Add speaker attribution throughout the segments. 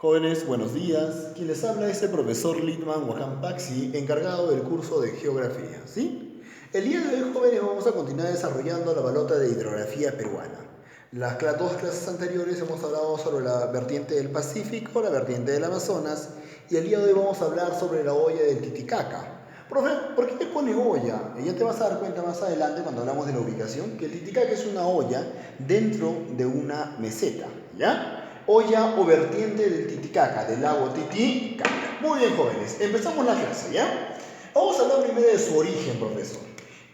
Speaker 1: Jóvenes, buenos días. Quien les habla es el profesor Litman Wahan Paxi, encargado del curso de Geografía, ¿sí? El día de hoy, jóvenes, vamos a continuar desarrollando la balota de hidrografía peruana. Las dos clases anteriores hemos hablado sobre la vertiente del Pacífico, la vertiente del Amazonas, y el día de hoy vamos a hablar sobre la olla del Titicaca. Profe, ¿por qué te pone olla? Ya te vas a dar cuenta más adelante cuando hablamos de la ubicación que el Titicaca es una olla dentro de una meseta, ¿ya? Olla o vertiente del Titicaca, del lago Titicaca. Muy bien, jóvenes, empezamos la clase, ¿ya? Vamos a hablar primero de su origen, profesor.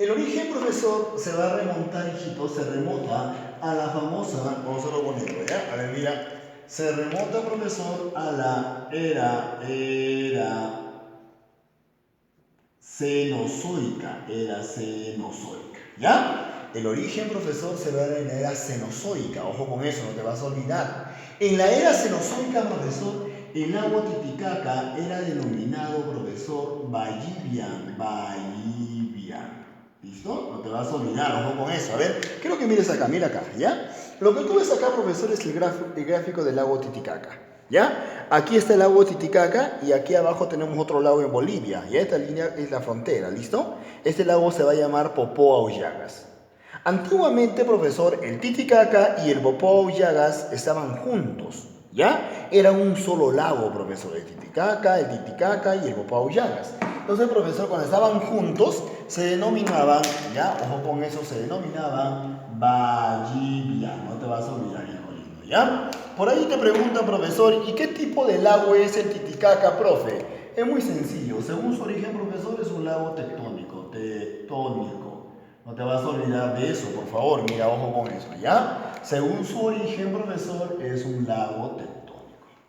Speaker 1: El origen, profesor, se va a remontar, hijito, se remonta a la famosa, vamos a ponerlo, ¿ya? A ver, mira, se remonta, profesor, a la era cenozoica, ¿ya? El origen, profesor, se va en la era cenozoica, ojo con eso, no te vas a olvidar. En la era cenozoica, profesor, el lago Titicaca era denominado, profesor, Ballivian. ¿Listo? No te vas a olvidar, ojo con eso. A ver, quiero que mires acá, mira acá, ¿ya? Lo que tú ves acá, profesor, es el gráfico del lago Titicaca, ¿ya? Aquí está el lago Titicaca y aquí abajo tenemos otro lago en Bolivia, ¿ya? Esta línea es la frontera, ¿listo? Este lago se va a llamar Popó Aullagas. Antiguamente, profesor, el Titicaca y el Popó Aullagas estaban juntos, ¿ya? Eran un solo lago, profesor, el Titicaca y el Popó Aullagas. Entonces, profesor, cuando estaban juntos, se denominaban, ¿ya? Ojo con eso, se denominaban Ballivian. No te vas a olvidar, hijo lindo, ¿ya? Por ahí te preguntan, profesor, ¿y qué tipo de lago es el Titicaca, profe? Es muy sencillo. Según su origen, profesor, es un lago tectónico. No te vas a olvidar de eso, por favor. Mira, ojo con eso, ¿ya? Según su origen, profesor, es un lago tectónico.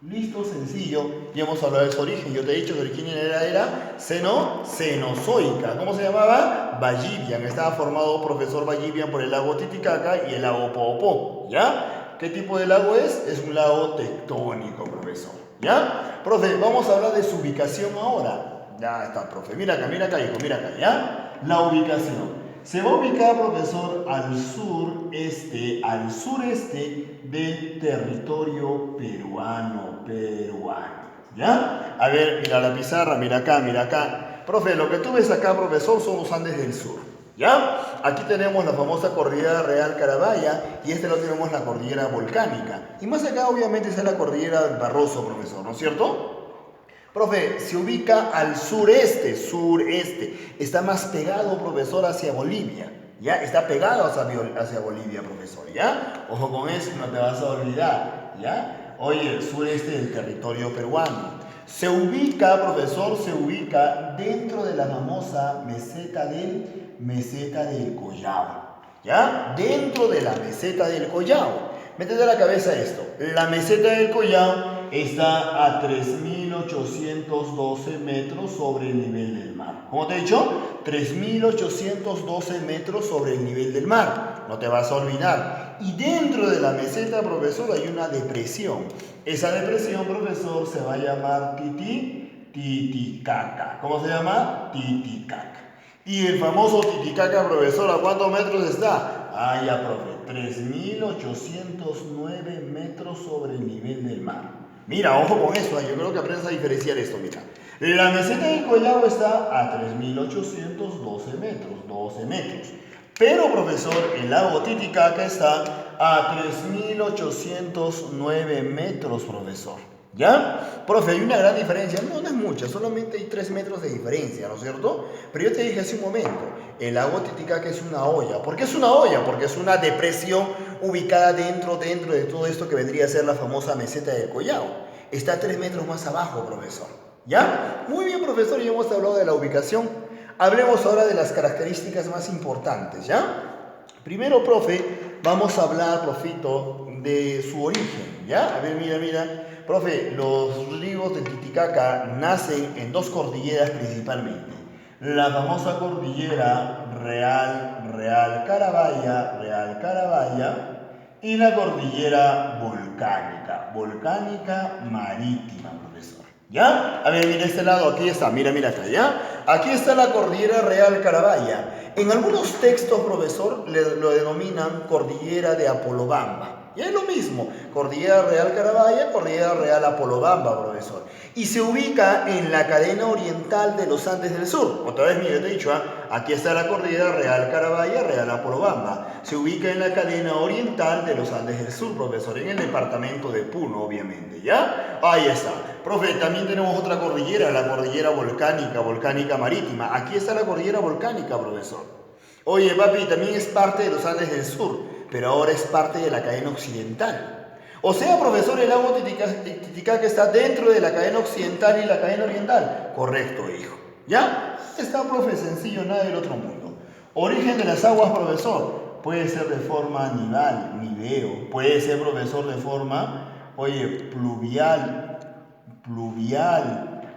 Speaker 1: Listo, sencillo. Ya hemos hablado de su origen. Yo te he dicho que el origen era cenozoica. ¿Cómo se llamaba? Ballivian. Estaba formado, profesor Ballivian, por el lago Titicaca y el lago Popó, ¿ya? ¿Qué tipo de lago es? Es un lago tectónico, profesor, ¿ya? Profe, vamos a hablar de su ubicación ahora. Ya está, profe. Mira acá, hijo, mira acá, ¿ya? La ubicación. Se va a ubicar, profesor, al sureste del territorio peruano, ¿ya? A ver, mira la pizarra, mira acá. Profe, lo que tú ves acá, profesor, son los Andes del Sur, ¿ya? Aquí tenemos la famosa cordillera Real Carabaya y lo tenemos la cordillera volcánica. Y más acá, obviamente, está la cordillera del Barroso, profesor, ¿no es cierto? Profe, se ubica al sureste, está más pegado, profesor, hacia Bolivia, ¿ya? Está pegado hacia Bolivia, profesor, ¿ya? Ojo con eso, no te vas a olvidar, ¿ya? Oye, el sureste del territorio peruano. Se ubica, profesor, dentro de la famosa meseta del Collao, ¿ya? Dentro de la meseta del Collao. Métete a la cabeza esto, la meseta del Collao está a 3.812 metros sobre el nivel del mar. ¿Cómo te he dicho? 3.812 metros sobre el nivel del mar. No te vas a olvidar. Y dentro de la meseta, profesor, hay una depresión. Esa depresión, profesor, se va a llamar Titicaca. ¿Cómo se llama? Titicaca. Y el famoso Titicaca, profesor, ¿a cuántos metros está? Ah, ya, profe. 3.809 metros sobre el nivel del mar. Mira, ojo con eso, yo creo que aprendes a diferenciar esto, mira. La meseta del Collao está a 3.812 metros, 12 metros. Pero, profesor, el lago Titicaca está a 3.809 metros, profesor. ¿Ya? Profe, hay una gran diferencia. No es mucha, solamente hay 3 metros de diferencia, ¿no es cierto? Pero yo te dije hace un momento, el lago Titicaca es una olla. ¿Por qué es una olla? Porque es una depresión ubicada dentro de todo esto que vendría a ser la famosa meseta del Collao. Está 3 metros más abajo, profesor. ¿Ya? Muy bien, profesor, ya hemos hablado de la ubicación. Hablemos ahora de las características más importantes, ¿ya? Primero, profe, vamos a hablar, profito, de su origen, ¿ya? A ver, mira. Profe, los ríos de Titicaca nacen en dos cordilleras principalmente. La famosa cordillera Real Carabaya, y la cordillera volcánica marítima, profesor. ¿Ya? A ver, mira este lado, aquí está, mira acá, ¿ya? Aquí está la cordillera Real Carabaya. En algunos textos, profesor, lo denominan cordillera de Apolobamba. Y es lo mismo, Cordillera Real Carabaya, Cordillera Real Apolobamba, profesor. Y se ubica en la cadena oriental de los Andes del Sur. Otra vez, mire, te he dicho, aquí está la Cordillera Real Carabaya, Real Apolobamba. Se ubica en la cadena oriental de los Andes del Sur, profesor, en el departamento de Puno, obviamente, ¿ya? Ahí está. Profe, también tenemos otra cordillera, la cordillera volcánica marítima. Aquí está la cordillera volcánica, profesor. Oye, papi, también es parte de los Andes del Sur, pero ahora es parte de la cadena occidental. O sea, profesor, el lago Titicaca está dentro de la cadena occidental y la cadena oriental. Correcto, hijo. ¿Ya? Está, profe, sencillo, nada del otro mundo. Origen de las aguas, profesor. Puede ser de forma niveo. Puede ser, profesor, de forma, oye, pluvial.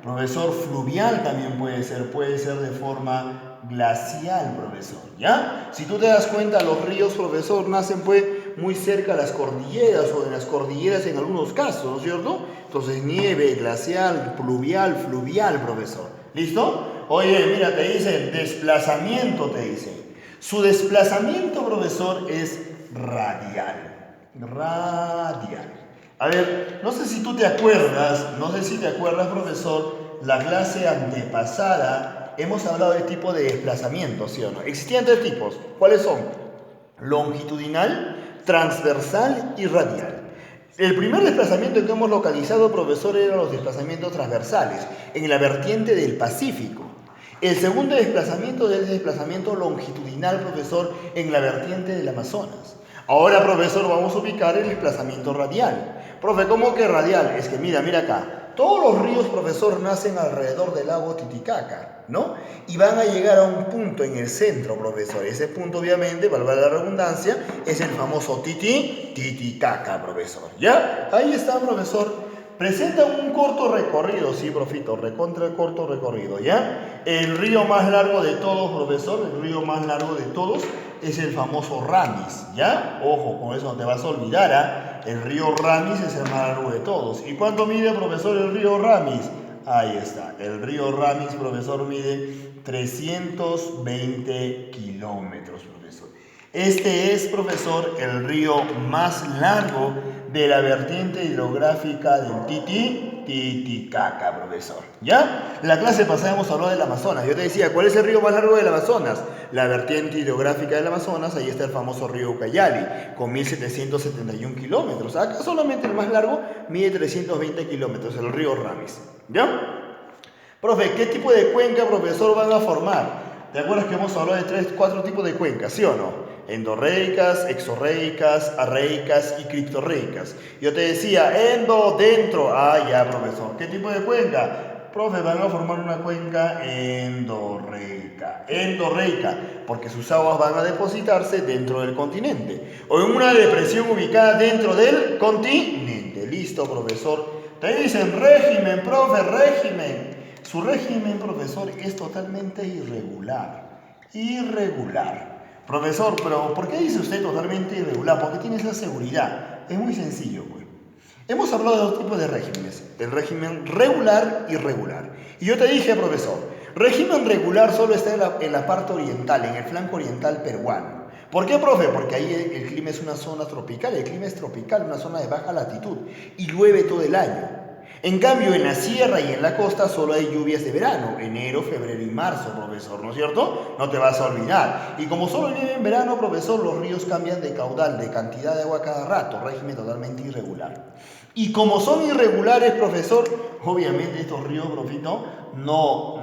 Speaker 1: Profesor, fluvial también puede ser de forma glacial, profesor, ¿ya? Si tú te das cuenta, los ríos, profesor, nacen pues muy cerca de las cordilleras o de las cordilleras en algunos casos, ¿no es cierto? Entonces, nieve, glacial, pluvial, fluvial, profesor. ¿Listo? Oye, mira, te dice desplazamiento, te dice. Su desplazamiento, profesor, es radial. Radial. A ver, no sé si tú te acuerdas, profesor, la clase antepasada hemos hablado de tipo de desplazamiento, ¿sí o no? Existían tres tipos. ¿Cuáles son? Longitudinal, transversal y radial. El primer desplazamiento que hemos localizado, profesor, eran los desplazamientos transversales, en la vertiente del Pacífico. El segundo desplazamiento es el desplazamiento longitudinal, profesor, en la vertiente del Amazonas. Ahora, profesor, vamos a ubicar el desplazamiento radial. Profe, ¿cómo que radial? Es que mira acá. Todos los ríos, profesor, nacen alrededor del lago Titicaca, ¿no? Y van a llegar a un punto en el centro, profesor. Ese punto, obviamente, valga la redundancia, es el famoso Titicaca, profesor. ¿Ya? Ahí está, profesor. Presenta un corto recorrido, sí, profito, recontra corto recorrido, ¿ya? El río más largo de todos, profesor, el río más largo de todos es el famoso Ramis, ¿ya? Ojo, con eso no te vas a olvidar, ¿ah? El río Ramis es el más largo de todos. ¿Y cuánto mide, profesor, el río Ramis? Ahí está, el río Ramis, profesor, mide 320 kilómetros, profesor. Este es, profesor, el río más largo de la vertiente hidrográfica del Titicaca, profesor. ¿Ya? La clase pasada hemos hablado del Amazonas. Yo te decía, ¿cuál es el río más largo del Amazonas? La vertiente hidrográfica del Amazonas, ahí está el famoso río Ucayali, con 1771 kilómetros. Acá solamente el más largo mide 320 kilómetros, el río Ramis. ¿Ya? Profe, ¿qué tipo de cuenca, profesor, van a formar? ¿Te acuerdas que hemos hablado de 4 tipos de cuencas, sí o no? Endorreicas, exorreicas, arreicas y criptorreicas. Yo te decía, dentro. Ah, ya, profesor. ¿Qué tipo de cuenca? Profe, van a formar una cuenca endorreica. Endorreica, porque sus aguas van a depositarse dentro del continente. O en una depresión ubicada dentro del continente. Listo, profesor. Te dicen régimen, profe, régimen. Su régimen, profesor, es totalmente irregular. Irregular. Profesor, pero ¿por qué dice usted totalmente irregular? ¿Por qué tiene esa seguridad? Es muy sencillo, pues. Hemos hablado de dos tipos de regímenes, el régimen regular y irregular. Y yo te dije, profesor, régimen regular solo está en la parte oriental, en el flanco oriental peruano. ¿Por qué, profe? Porque ahí el clima es una zona tropical, el clima es tropical, una zona de baja latitud, y llueve todo el año. En cambio, en la sierra y en la costa solo hay lluvias de verano, enero, febrero y marzo, profesor, ¿no es cierto? No te vas a olvidar. Y como solo llueve en verano, profesor, los ríos cambian de caudal, de cantidad de agua cada rato, régimen totalmente irregular. Y como son irregulares, profesor, obviamente estos ríos, profito, no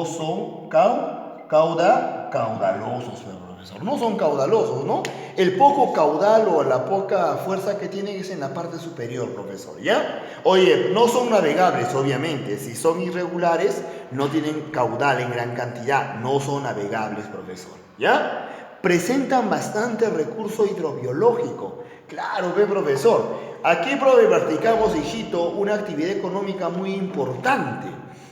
Speaker 1: son caudalosos, profesor. No son caudalosos, ¿no? El poco caudal o la poca fuerza que tienen es en la parte superior, profesor, ¿ya? Oye, no son navegables, obviamente. Si son irregulares, no tienen caudal en gran cantidad. No son navegables, profesor, ¿ya? Presentan bastante recurso hidrobiológico. Claro, ve, profesor. Aquí, profe, practicamos, hijito, una actividad económica muy importante.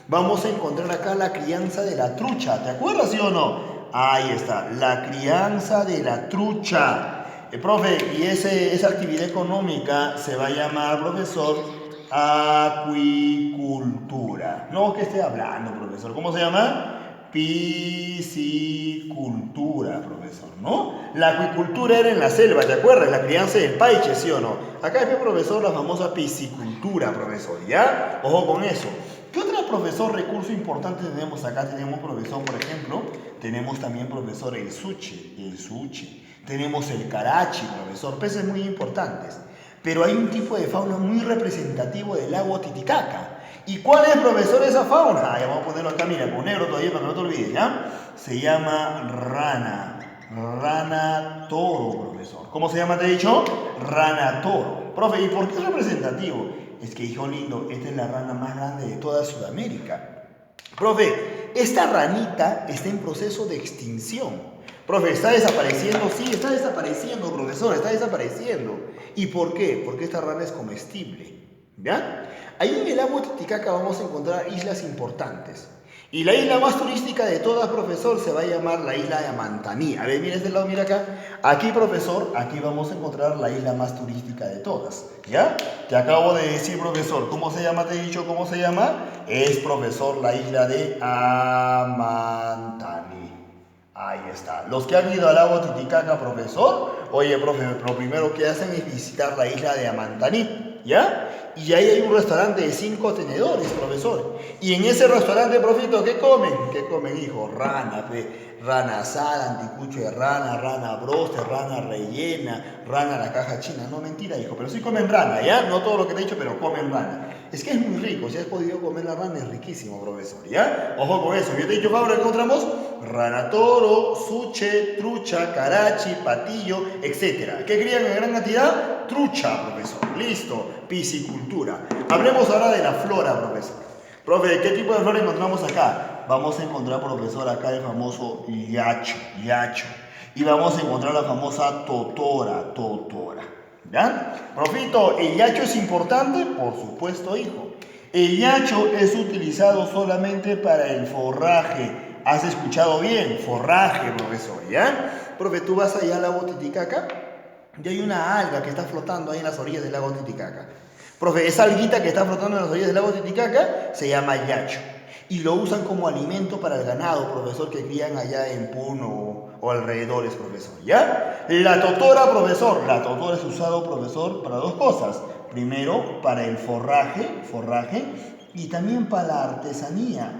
Speaker 1: Vamos a encontrar acá la crianza de la trucha. ¿Te acuerdas, sí o no? Ahí está, la crianza de la trucha. Profe, y esa actividad económica se va a llamar, profesor, acuicultura. No, ¿qué esté hablando, profesor? ¿Cómo se llama? Piscicultura, profesor, ¿no? La acuicultura era en la selva, ¿te acuerdas? La crianza del paiche, ¿sí o no? Acá hay, profesor, la famosa piscicultura, profesor, ¿ya? Ojo con eso. ¿Qué otro, profesor, recurso importante tenemos acá? Tenemos, profesor, por ejemplo, tenemos también, profesor, el suche. Tenemos el carachi, profesor, peces muy importantes. Pero hay un tipo de fauna muy representativo del lago Titicaca. ¿Y cuál es, profesor, esa fauna? Ya vamos a ponerlo acá, mira, con negro todavía para que no te olvides, ¿ya? Se llama rana toro, profesor. ¿Cómo se llama, te he dicho? Rana toro. Profe, ¿y por qué es representativo? Es que, hijo lindo, esta es la rana más grande de toda Sudamérica. Profe, esta ranita está en proceso de extinción. Profe, ¿está desapareciendo? Sí, está desapareciendo, profesor, está desapareciendo. ¿Y por qué? Porque esta rana es comestible. ¿Ya? Ahí en el lago Titicaca vamos a encontrar islas importantes. Y la isla más turística de todas, profesor, se va a llamar la isla de Amantaní. A ver, mira este lado, mira acá. Aquí, profesor, aquí vamos a encontrar la isla más turística de todas. ¿Ya? Te acabo de decir, profesor, ¿cómo se llama? Te he dicho, ¿cómo se llama? Es, profesor, la isla de Amantaní. Ahí está. Los que han ido al lago Titicaca, profesor, oye, profe, lo primero que hacen es visitar la isla de Amantaní, ¿ya? Y ahí hay un restaurante de 5 tenedores, profesor. Y en ese restaurante, profito, ¿qué comen? ¿Qué comen, hijo? Rana, rana asada, anticucho de rana, rana broster, rana rellena, rana a la caja china. No, mentira, hijo, pero sí comen rana, ¿ya? No todo lo que te he dicho, pero comen rana. Es que es muy rico, si has podido comer la rana es riquísimo, profesor, ¿ya? Ojo con eso. Yo te he dicho, Fabra, encontramos rana toro, suche, trucha, carachi, patillo, etc. ¿Qué crían en gran cantidad? Trucha, profesor. Listo, piscicultura. Hablemos ahora de la flora, profesor. Profe, ¿qué tipo de flora encontramos acá? Vamos a encontrar, profesor, acá el famoso yacho. Y vamos a encontrar la famosa totora. ¿Ya? Profito, ¿el yacho es importante? Por supuesto, hijo. El yacho es utilizado solamente para el forraje. ¿Has escuchado bien? Forraje, profesor, ¿ya? Profe, tú vas allá al lago Titicaca y hay una alga que está flotando ahí en las orillas del lago Titicaca. Profe, esa alguita que está flotando en las orillas del lago Titicaca se llama yacho. Y lo usan como alimento para el ganado, profesor, que crían allá en Puno o alrededores, profesor, ¿ya? La totora, profesor. La totora es usado, profesor, para dos cosas. Primero, para el forraje, y también para la artesanía,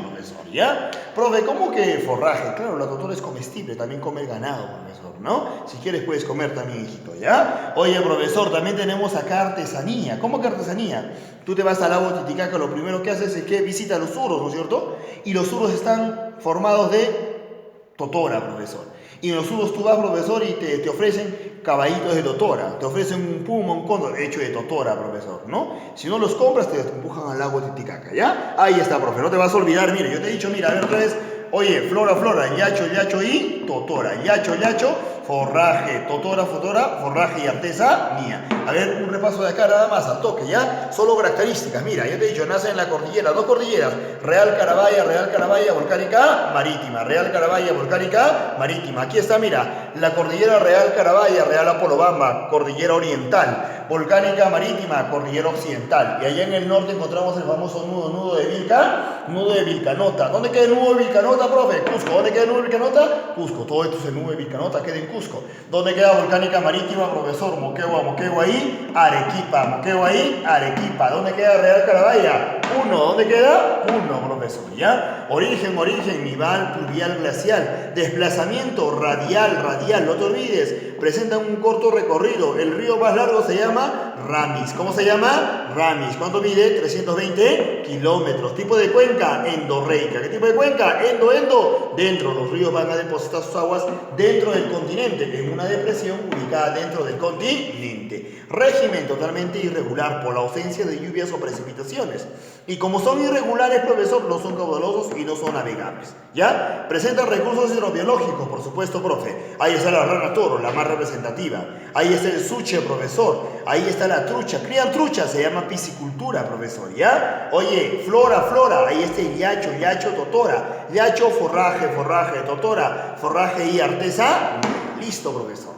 Speaker 1: profesor, ¿ya? Profe, ¿cómo que forraje? Claro, la totora es comestible, también come el ganado, profesor, ¿no? Si quieres puedes comer también, hijito, ¿ya? Oye, profesor, también tenemos acá artesanía. ¿Cómo que artesanía? Tú te vas al lago Titicaca, lo primero que haces es que visitas los suros, ¿no es cierto? Y los suros están formados de totora, profesor. Y en los suros tú vas, profesor, y te ofrecen caballitos de totora, te ofrecen un puma, un cóndor hecho de totora, profesor, ¿no? Si no los compras, te empujan al lago Titicaca, ¿ya? Ahí está, profe, no te vas a olvidar, mire, yo te he dicho, mira, a ver otra vez, oye, flora, yacho y totora, yacho, forraje, totora, forraje y artesanía. A ver, un repaso de acá nada más, al toque, ¿ya? Solo características, mira, ya te he dicho, nace en la cordillera, 2 cordilleras, Real Carabaya, volcánica, marítima, Real Carabaya, volcánica, marítima. Aquí está, mira, la cordillera Real Carabaya, Real Apolobamba, cordillera oriental, volcánica marítima, cordillera occidental. Y allá en el norte encontramos el famoso nudo de Vilcanota. ¿Dónde queda el nudo de Vilcanota, profe? Cusco. ¿Dónde queda el nudo de Vilcanota? Cusco. Todo esto es el nudo de Vilcanota, queda en Cusco. ¿Dónde queda volcánica marítima, profesor? Moquegua ahí, Arequipa. Moquegua ahí, Arequipa. ¿Dónde queda Real Carabaya? Puno. ¿Dónde queda? Puno, profesor, ¿ya? Origen, nival pluvial glacial. Desplazamiento radial, no te olvides. Presenta un corto recorrido. El río más largo se llama Ramis. ¿Cómo se llama? Ramis. ¿Cuánto mide? 320 kilómetros. Tipo de cuenca, endorreica. ¿Qué tipo de cuenca? Endo. Dentro. Los ríos van a depositar sus aguas dentro del continente, en una depresión ubicada dentro del continente. Régimen totalmente irregular por la ausencia de lluvias o precipitaciones. Y como son irregulares, profesor, no son caudalosos y no son navegables, ¿ya? Presentan recursos hidrobiológicos, por supuesto, profe. Ahí está la rana toro, la más representativa. Ahí está el suche, profesor. Ahí está la trucha. Crían trucha, se llama piscicultura, profesor, ¿ya? Oye, flora. Ahí está el yacho, totora. Yacho, forraje, totora. Forraje y artesa. Listo, profesor.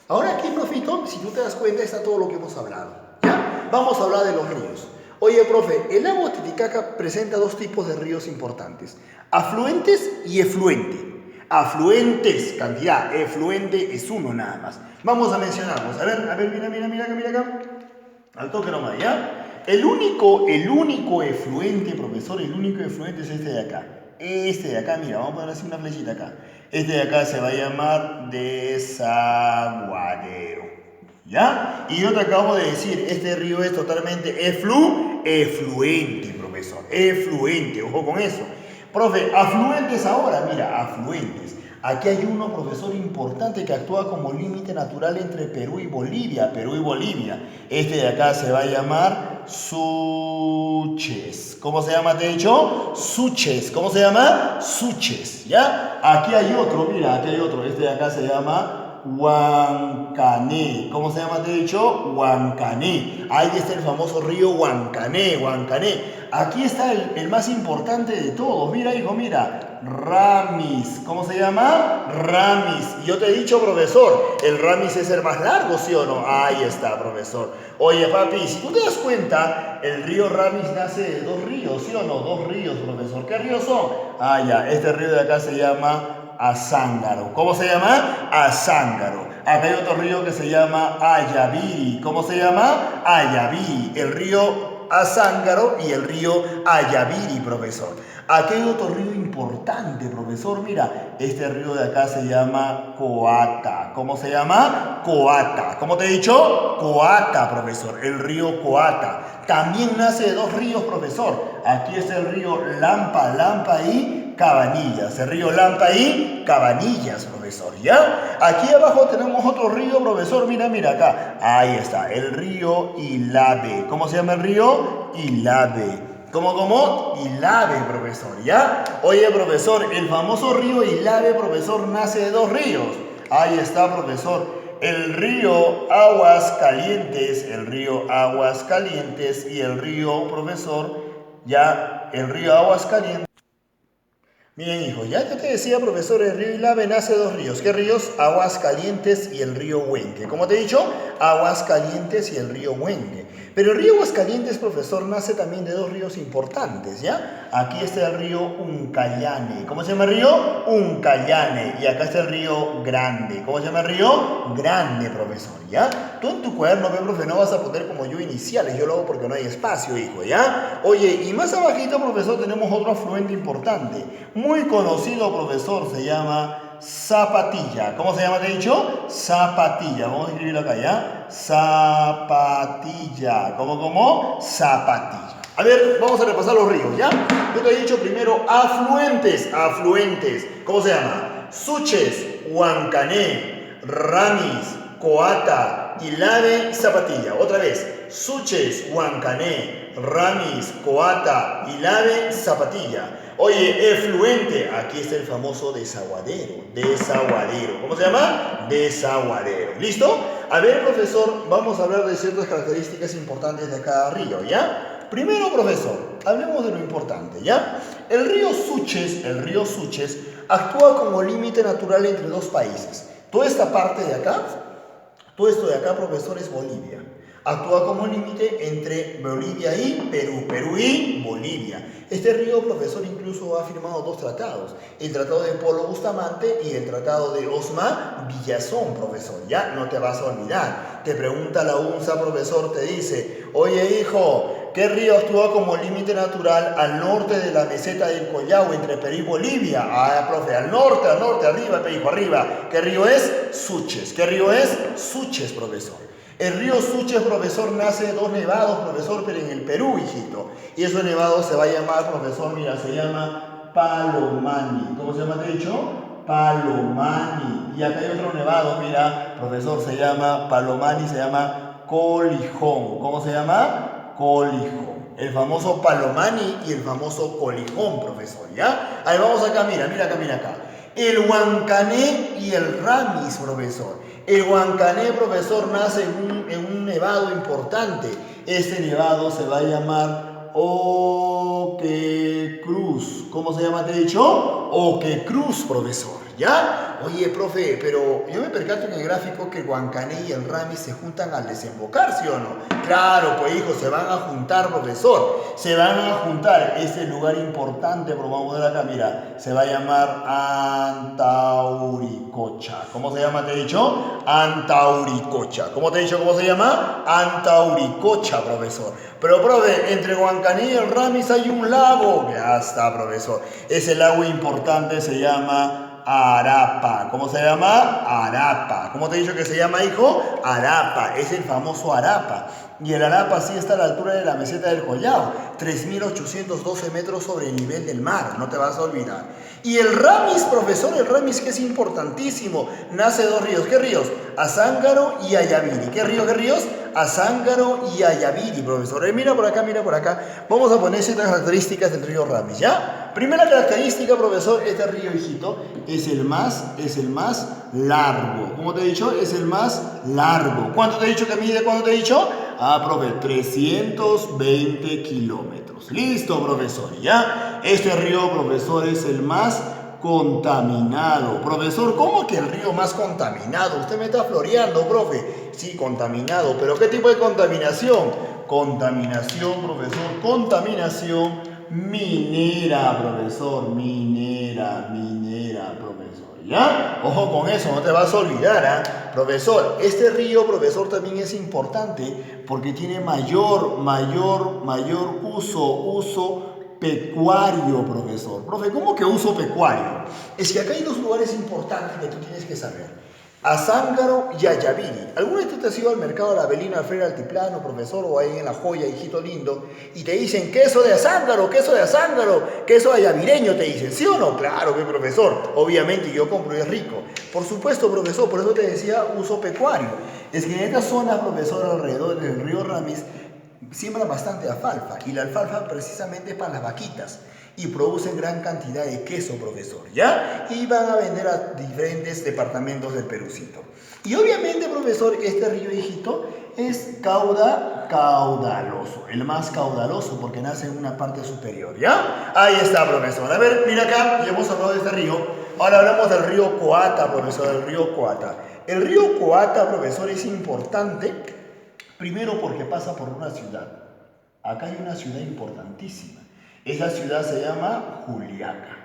Speaker 1: Ahora aquí, profito, si tú te das cuenta, está todo lo que hemos hablado, ¿ya? Vamos a hablar de los ríos. Oye, profe, el lago Titicaca presenta dos tipos de ríos importantes, afluentes y efluente. Afluentes, cantidad, efluente es uno nada más. Vamos a mencionarlos. A ver, mira acá. Al toque nomás, ¿ya? El único efluente, profesor, el único efluente es este de acá. Este de acá, mira, vamos a poner así una flechita acá. Este de acá se va a llamar desaguadero. ¿Ya? Y yo te acabo de decir, este río es totalmente efluente, profesor. Efluente, ojo con eso. Profe, afluentes ahora, mira, afluentes. Aquí hay uno, profesor, importante que actúa como límite natural entre Perú y Bolivia. Este de acá se va a llamar Suches. ¿Cómo se llama, te he dicho? Suches. ¿Cómo se llama? Suches, ¿ya? Aquí hay otro, mira, aquí hay otro. Este de acá se llama Huancané. ¿Cómo se llama, te he dicho? Huancané. Ahí está el famoso río Huancané. Aquí está el más importante de todos. Mira, hijo, mira. Ramis. ¿Cómo se llama? Ramis. Y yo te he dicho, profesor, el Ramis es el más largo, ¿sí o no? Ahí está, profesor. Oye, papi, si tú te das cuenta, el río Ramis nace de dos ríos, ¿sí o no? Dos ríos, profesor. ¿Qué ríos son? Ah, ya. Este río de acá se llama Azángaro. ¿Cómo se llama? Azángaro. Acá hay otro río que se llama Ayaviri. ¿Cómo se llama? Ayaviri. El río Azángaro y el río Ayaviri, profesor. Aquí hay otro río importante, profesor. Mira, este río de acá se llama Coata. ¿Cómo se llama? Coata. ¿Cómo te he dicho? Coata, profesor. El río Coata. También nace de dos ríos, profesor. Aquí es el río Lampa y Cabanillas. El río Lampa y Cabanillas, profesor. ¿Ya? Aquí abajo tenemos otro río, profesor. Mira acá. Ahí está. El río Ilave. ¿Cómo se llama el río? Ilave. ¿Cómo? Ilave, profesor, ¿ya? Oye, profesor, el famoso río Ilave, profesor, nace de dos ríos. Ahí está, profesor. El río Aguascalientes y el río, profesor, ya, el río Aguascalientes. Miren, hijos, ya que te decía, profesor, el río Ilave nace de dos ríos. ¿Qué ríos? Aguascalientes y el río Huenque. ¿Cómo te he dicho? Aguascalientes y el río Huenque. Pero el río Aguascalientes, profesor, nace también de dos ríos importantes, ¿ya? Aquí está el río Uncayane. ¿Cómo se llama el río? Uncayane. Y acá está el río Grande. ¿Cómo se llama el río? Grande, profesor, ¿ya? Tú en tu cuaderno, profe, no vas a poner como yo iniciales. Yo lo hago porque no hay espacio, hijo, ¿ya? Oye, y más abajito, profesor, tenemos otro afluente importante. Muy conocido, profesor, se llama Zapatilla. ¿Cómo se llama, te he dicho? Zapatilla. Vamos a escribirlo acá, ¿ya? Zapatilla. ¿Cómo? Zapatilla. A ver, vamos a repasar los ríos, ¿ya? Yo te he dicho primero afluentes. ¿Cómo se llama? Suches, Huancané, Ramis, Coata, Ilave, Zapatilla. Otra vez. Suches, Huancané, Ramis, Coata, Ilave, Zapatilla. Oye, efluente, aquí está el famoso desaguadero. ¿Cómo se llama? Desaguadero. ¿Listo? A ver, profesor, vamos a hablar de ciertas características importantes de cada río, ¿ya? Primero, profesor, hablemos de lo importante, ¿ya? El río Suches actúa como límite natural entre dos países. Toda esta parte de acá, todo esto de acá, profesor, es Bolivia. Actúa como límite entre Bolivia y Perú y Bolivia. Este río, profesor, incluso ha firmado dos tratados. El tratado de Polo Bustamante y el tratado de Osma Villazón, profesor. Ya no te vas a olvidar. Te pregunta la UNSA, profesor, te dice, oye, hijo, ¿qué río actúa como límite natural al norte de la meseta del Collao entre Perú y Bolivia? Ah, profe, al norte, arriba, hijo, arriba. ¿Qué río es? Suches. ¿Qué río es? Suches, profesor. El río Suches, profesor, nace de dos nevados, profesor, pero en el Perú, hijito. Y ese nevado se va a llamar, profesor, mira, se llama Palomani. ¿Cómo se llama, te he dicho? Palomani. Y acá hay otro nevado, mira, profesor, se llama Palomani, se llama Colijón. ¿Cómo se llama? Colijón. El famoso Palomani y el famoso Colijón, profesor, ¿ya? Ahí vamos acá, mira acá. El Huancané y el Ramis, profesor. El Huancané, profesor, nace en un nevado importante. Este nevado se va a llamar Oquecruz. ¿Cómo se llama, te he dicho? Oquecruz, profesor. ¿ya? Oye, profe, pero yo me percato en el gráfico que el Huancané y el Ramis se juntan al desembocar, ¿sí o no? Claro, pues hijo, se van a juntar, profesor, se van a juntar. Este lugar importante, pero vamos a ver acá, mira, se va a llamar Antauricocha. ¿Cómo se llama, te he dicho? Antauricocha. ¿Cómo te he dicho cómo se llama? Antauricocha, profesor. Pero, profe, entre Huancané y el Ramis hay un lago. Ya está, profesor. Ese lago importante se llama Arapa. ¿Cómo se llama? Arapa. ¿Cómo te he dicho que se llama, hijo? Arapa. Es el famoso Arapa. Y el Arapa sí está a la altura de la meseta del Collao, 3.812 metros sobre el nivel del mar, no te vas a olvidar. Y el Ramis, profesor, el Ramis, que es importantísimo, nace de dos ríos. ¿Qué ríos? Azángaro y Ayaviri. ¿Qué ríos? Azángaro y Ayaviri, profesor. Mira por acá, mira por acá. Vamos a poner ciertas características del río Ramis, ¿ya? Primera característica, profesor, este río, hijito, es el más largo. ¿Cómo te he dicho? Es el más largo. ¿Cuánto te he dicho que mide? ¿Cuánto te he dicho? Ah, profe, 320 kilómetros. Listo, profesor, ¿ya? Este río, profesor, es el más contaminado. Profesor, ¿cómo que el río más contaminado? Usted me está floreando, profe. Sí, contaminado, pero ¿qué tipo de contaminación? Contaminación, profesor, contaminación minera, profesor, minera, profesor. ¿Ya? Ojo con eso, no te vas a olvidar, ¿eh? Profesor, este río, profesor, también es importante porque tiene mayor uso pecuario, profesor. Profe, ¿cómo que uso pecuario? Es que acá hay dos lugares importantes que tú tienes que saber. Azángaro y Ayaviri. ¿Alguna vez tú te has ido al mercado de la Avelino Alfredo Altiplano, profesor, o ahí en La Joya, hijito lindo, y te dicen queso de azángaro, queso ayavireño, te dicen, ¿sí o no? Claro, que profesor, obviamente yo compro y es rico. Por supuesto, profesor, por eso te decía uso pecuario. Es que en esta zona, profesor, alrededor del río Ramis, siembran bastante alfalfa, y la alfalfa precisamente es para las vaquitas. Y producen gran cantidad de queso, profesor, ¿ya? Y van a vender a diferentes departamentos del Perucito. Y obviamente, profesor, este río, hijito, es caudaloso, el más caudaloso porque nace en una parte superior, ¿ya? Ahí está, profesor. A ver, mira acá, ya hemos hablado de este río. Ahora hablamos del río Coata, profesor, del río Coata. El río Coata, profesor, es importante, primero porque pasa por una ciudad. Acá hay una ciudad importantísima. Esa ciudad se llama Juliaca.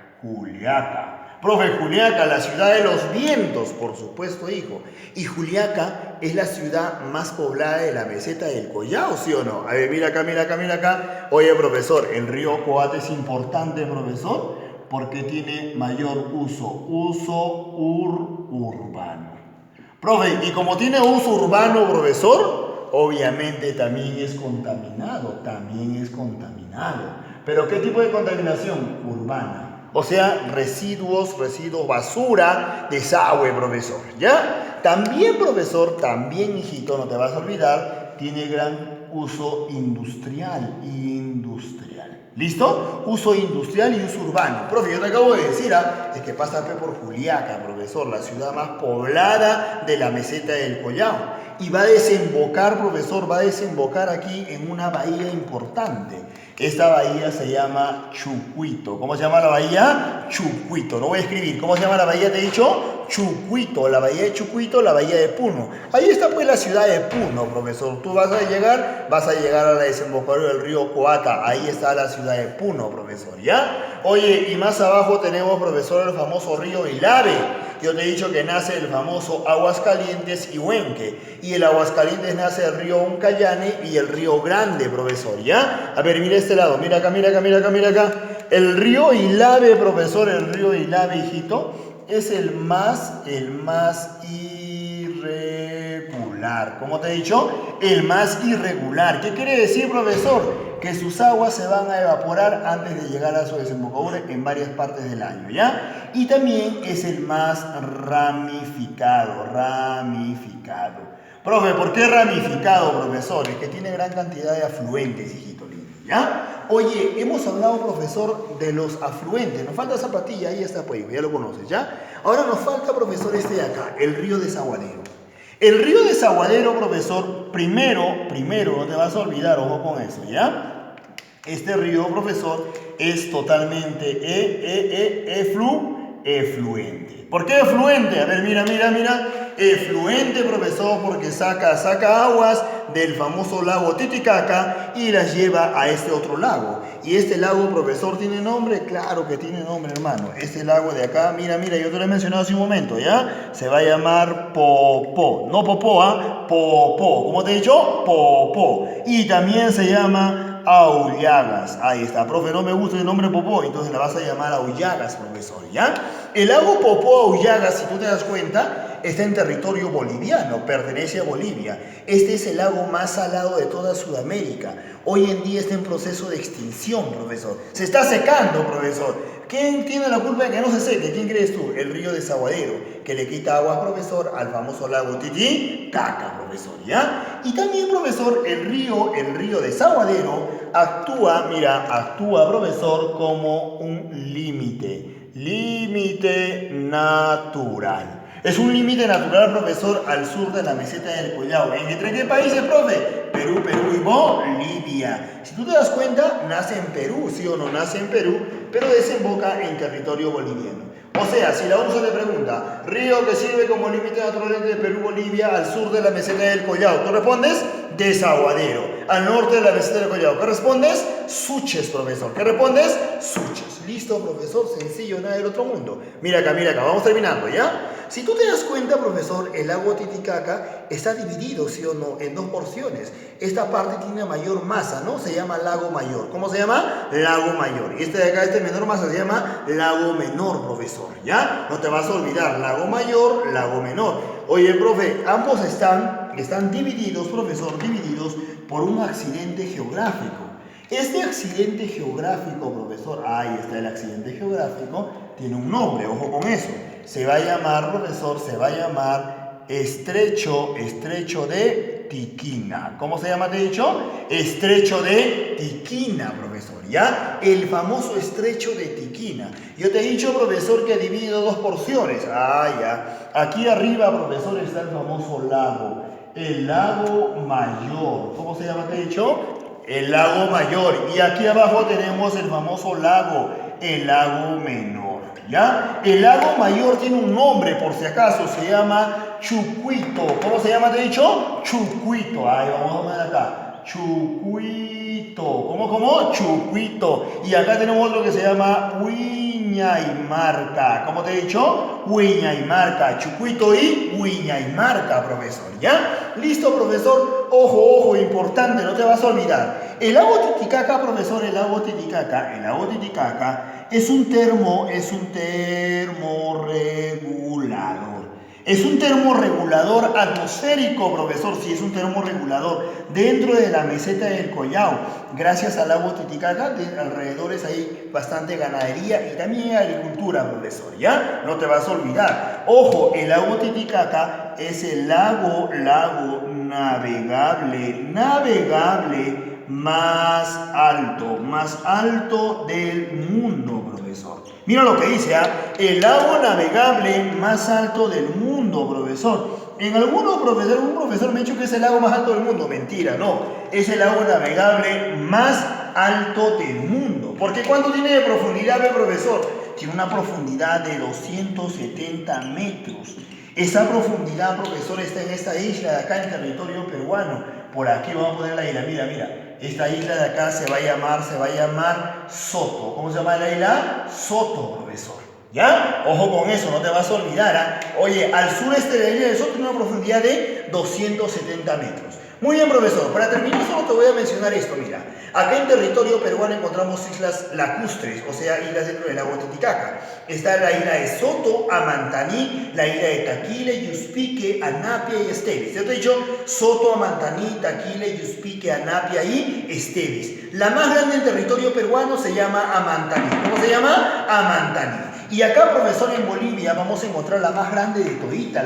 Speaker 1: Profe, Juliaca, la ciudad de los vientos, por supuesto, hijo. Y Juliaca es la ciudad más poblada de la meseta del Collao, ¿sí o no? A ver, mira acá. Oye, profesor, el río Coata es importante, profesor, porque tiene mayor uso urbano. Profe, y como tiene uso urbano, profesor, obviamente también es contaminado. ¿Pero qué tipo de contaminación? Urbana. O sea, residuos, basura, desagüe, profesor, ¿ya? También, profesor, hijito, no te vas a olvidar, tiene gran uso industrial. ¿Listo? Uso industrial y uso urbano. Profe, yo te acabo de decir, es que pasa por Juliaca, profesor, la ciudad más poblada de la meseta del Collao. Y va a desembocar, profesor, aquí en una bahía importante. Esta bahía se llama Chucuito. ¿Cómo se llama la bahía? Chucuito. Lo voy a escribir. ¿Cómo se llama la bahía? Te he dicho Chucuito. La bahía de Chucuito, la bahía de Puno. Ahí está pues la ciudad de Puno, profesor. Tú vas a llegar a la desembocadura del río Coata. Ahí está la ciudad de Puno, profesor, ¿ya? Oye, y más abajo tenemos, profesor, el famoso río Ilave. Yo te he dicho que nace el famoso Aguascalientes y Huenque. Y el Aguascalientes nace el río Uncayane y el río Grande, profesor, ¿ya? A ver, mira este lado, mira acá. El río Ilave, profesor, el río Ilave, hijito, es el más irregular. ¿Cómo te he dicho? El más irregular. ¿Qué quiere decir, profesor? Que sus aguas se van a evaporar antes de llegar a su desembocadura en varias partes del año, ¿ya? Y también es el más ramificado. Profe, ¿por qué ramificado, profesor? Es que tiene gran cantidad de afluentes, hijito lindo, ¿ya? Oye, hemos hablado, profesor, de los afluentes. Nos falta Zapatilla, ahí está, pues, ya lo conoces, ¿ya? Ahora nos falta, profesor, este de acá, el río Desaguadero. El río Desaguadero, profesor, primero, no te vas a olvidar, ojo con eso, ¿ya? Este río, profesor, es totalmente efluente. ¿Por qué efluente? A ver, mira. Efluente, profesor, porque saca aguas del famoso lago Titicaca y las lleva a este otro lago. ¿Y este lago, profesor, tiene nombre? Claro que tiene nombre, hermano. Este lago de acá, mira, yo te lo he mencionado hace un momento, ¿ya? Se va a llamar Popó. No Popó, Popó. ¿Cómo te he dicho? Popó. Y también se llama Aullagas. Ahí está, profe, no me gusta el nombre Popó, entonces la vas a llamar Aullagas, profesor, ¿ya? El lago Popó Aullagas, si tú te das cuenta, está en territorio boliviano, pertenece a Bolivia. Este es el lago más salado de toda Sudamérica. Hoy en día está en proceso de extinción, profesor. Se está secando, profesor. ¿Quién tiene la culpa de que no se seque? ¿Quién crees tú? El río Desaguadero, que le quita aguas, profesor, al famoso lago Titicaca, profesor, ¿ya? Y también, profesor, el río Desaguadero actúa, profesor, como un límite natural. Es un límite natural, profesor, al sur de la meseta del Collao. ¿Entre qué países, profe? Perú y Bolivia. Si tú te das cuenta, nace en Perú, ¿sí o no? Nace en Perú, pero desemboca en territorio boliviano. O sea, si la UNSA te pregunta, río que sirve como límite natural entre Perú y Bolivia al sur de la meseta del Collao, ¿tú respondes? Desaguadero. Al norte de la meseta del Collao, ¿qué respondes? Suches, profesor. ¿Qué respondes? Suches. Listo, profesor, sencillo, nada del otro mundo. Mira acá, vamos terminando, ¿ya? Si tú te das cuenta, profesor, el lago Titicaca está dividido, ¿sí o no?, en dos porciones. Esta parte tiene mayor masa, ¿no? Se llama lago mayor. ¿Cómo se llama? Lago mayor. Y este de acá, menor masa, se llama lago menor, profesor, ¿ya? No te vas a olvidar, lago mayor, lago menor. Oye, profe, ambos están divididos, profesor, divididos por un accidente geográfico. Este accidente geográfico, profesor, ahí está el accidente geográfico, tiene un nombre, ojo con eso. Se va a llamar, profesor, estrecho de Tiquina. ¿Cómo se llama, te he dicho? Estrecho de Tiquina, profesor, ¿ya? El famoso estrecho de Tiquina. Yo te he dicho, profesor, que he dividido dos porciones. Ya. Aquí arriba, profesor, está el famoso lago. El lago Mayor. ¿Cómo se llama, te he dicho? El lago Mayor. Y aquí abajo tenemos el famoso lago, el lago Menor. ¿Ya? El lago Mayor tiene un nombre, por si acaso, se llama Chucuito. ¿Cómo se llama, te he dicho? Chucuito. Ahí vamos a poner acá. Chucuito. ¿Cómo? Chucuito. Y acá tenemos otro que se llama Huiñaymarca. ¿Cómo te he dicho? Huiñaymarca. Chucuito y Huiñaymarca, profesor. ¿Ya? ¿Listo, profesor? Ojo, importante, no te vas a olvidar. El lago Titicaca, profesor, el lago Titicaca es un termo regulador. Es un termorregulador atmosférico, profesor, sí, es un termorregulador dentro de la meseta del Collao. Gracias al lago Titicaca, de alrededores hay bastante ganadería y también agricultura, profesor, ¿ya? No te vas a olvidar. Ojo, el lago Titicaca es el lago navegable más alto del mundo, profesor. Mira lo que dice, el lago navegable más alto del mundo, profesor. Un profesor me ha dicho que es el lago más alto del mundo. Mentira, no. Es el lago navegable más alto del mundo. Porque ¿cuánto tiene de profundidad, profesor? Tiene una profundidad de 270 metros. Esa profundidad, profesor, está en esta isla de acá, en territorio peruano. Por aquí vamos a poner la isla, mira. Esta isla de acá se va a llamar Soto. ¿Cómo se llama la isla? Soto, profesor. ¿Ya? Ojo con eso, no te vas a olvidar. Oye, al sureste de la isla de Soto tiene una profundidad de 270 metros. Muy bien, profesor. Para terminar, solo te voy a mencionar esto, mira. Acá en territorio peruano encontramos islas lacustres, o sea, islas dentro del lago Titicaca. Está la isla de Soto, Amantaní, la isla de Taquile, Yuspique, Anapia y Esteves. Yo te he dicho Soto, Amantaní, Taquile, Yuspique, Anapia y Esteves. La más grande en territorio peruano se llama Amantaní. ¿Cómo se llama? Amantaní. Y acá, profesor, en Bolivia vamos a encontrar la más grande de todita,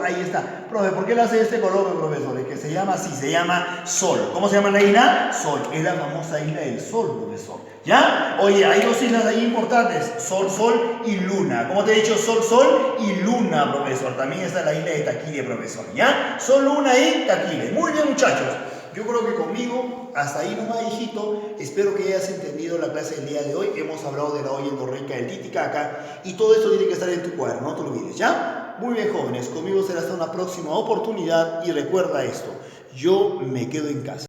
Speaker 1: Ahí está. Profe, ¿por qué le hace este color, profesor? Es que se llama así, se llama Sol. ¿Cómo se llama la isla? Sol. Es la famosa isla del Sol, profesor. ¿Ya? Oye, hay dos islas ahí importantes, Sol y Luna. ¿Cómo te he dicho? Sol y Luna, profesor. También está la isla de Taquile, profesor. ¿Ya? Sol, Luna y Taquile. Muy bien, muchachos. Yo creo que conmigo, hasta ahí nomás, hijito. Espero que hayas entendido la clase del día de hoy. Hemos hablado de la olla endorreica del Titicaca y todo esto tiene que estar en tu cuaderno, no te olvides, ¿ya? Muy bien, jóvenes, conmigo será hasta una próxima oportunidad y recuerda esto, yo me quedo en casa.